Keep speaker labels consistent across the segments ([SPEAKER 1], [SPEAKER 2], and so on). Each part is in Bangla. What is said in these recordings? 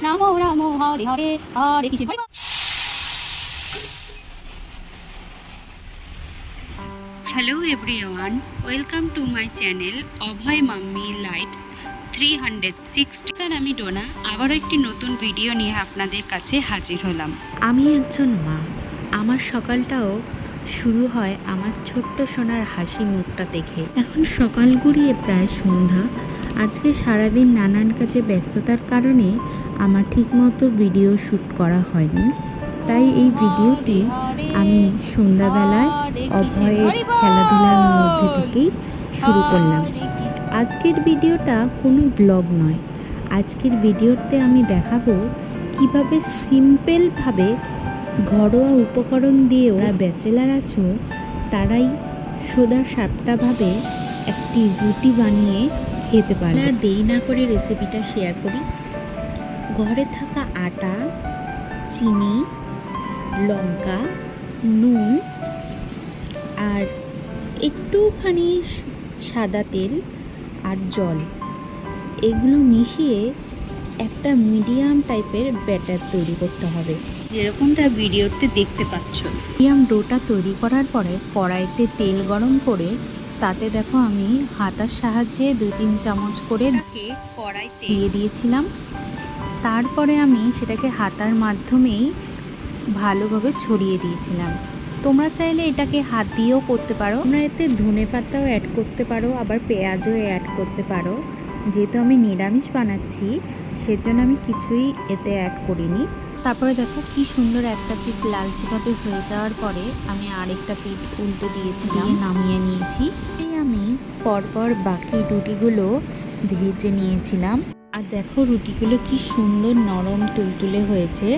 [SPEAKER 1] রামো Rama Hare Hare Hare Krishna.
[SPEAKER 2] Hello everyone, welcome to my channel Abhay mummy life's 360। আমি ডোনা আবারও একটি নতুন ভিডিও নিয়ে আপনাদের কাছে হাজির হলাম।
[SPEAKER 3] আমি একজন মা, আমার সকালটাও শুরু হয় আমার ছোট্ট সোনার হাসি মুখটা দেখে। এখন সকাল গড়িয়ে প্রায় সন্ধ্যা। আজকে সারাদিন নানান কাজে ব্যস্ততার কারণে আমার ঠিকমতো ভিডিও শ্যুট করা হয়নি, তাই এই ভিডিওটি আমি সন্ধ্যাবেলায় অভয়ের খেলাধুলার মধ্যে থেকেই শুরু করলাম। আজকের ভিডিওটা কোনো ব্লগ নয়, আজকের ভিডিওতে আমি দেখাবো কিভাবে সিম্পলভাবে ঘরোয়া উপকরণ দিয়ে ওরা ব্যাচেলার আছো তারাই সোজা সাপটাভাবে একটি রুটি বানিয়ে খেতে পারে। দেরি না করে রেসিপিটা শেয়ার করি। ঘরে থাকা আটা, চিনি, লঙ্কা, নুন আর একটুখানি সাদা তেল আর জল, এগুলো মিশিয়ে একটা মিডিয়াম টাইপের ব্যাটার তৈরি করতে হবে,
[SPEAKER 2] যেরকমটা ভিডিওতে দেখতে পাচ্ছ।
[SPEAKER 3] মিডিয়াম ডোটা তৈরি করার পরে কড়াইতে তেল গরম করে তাতে দেখো আমি হাতার সাহায্যে 2-3 চামচ করে
[SPEAKER 2] কড়াইতে
[SPEAKER 3] দিয়ে দিয়েছিলাম। তারপরে আমি সেটাকে হাতার মাধ্যমেই ভালোভাবে ছড়িয়ে দিয়েছিলাম। তোমরা চাইলে এটাকে হাত দিয়েও করতে পারো, তোমরা এতে ধনেপাতাও অ্যাড করতে পারো, আবার পেঁয়াজও অ্যাড করতে পারো। যেহেতু আমি নিরামিষ বানাচ্ছি সেজন্য আমি কিছুই এতে অ্যাড করিনি। তারপরে দেখো কি সুন্দর একটা পিঠ লালচেভাবে হয়ে যাওয়ার পরে আমি আরেকটা পিঠ উল্টে দিয়েছিলাম, নামিয়ে নিয়েছি। এই আমি পরপর বাকি রুটিগুলো ভেজে নিয়েছিলাম। আর দেখো রুটিগুলো কি সুন্দর নরম তুলতুলে হয়েছে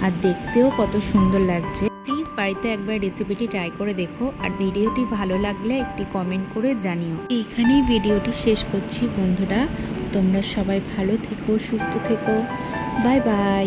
[SPEAKER 3] আর দেখতেও কত সুন্দর লাগছে। প্লিজ বাড়িতে একবার রেসিপিটি ট্রাই করে দেখো, আর ভিডিওটি ভালো লাগলে একটি কমেন্ট করে জানিও। এইখানেই ভিডিওটি শেষ করছি বন্ধুরা, তোমরা সবাই ভালো থেকো, সুস্থ থেকো, বাই বাই।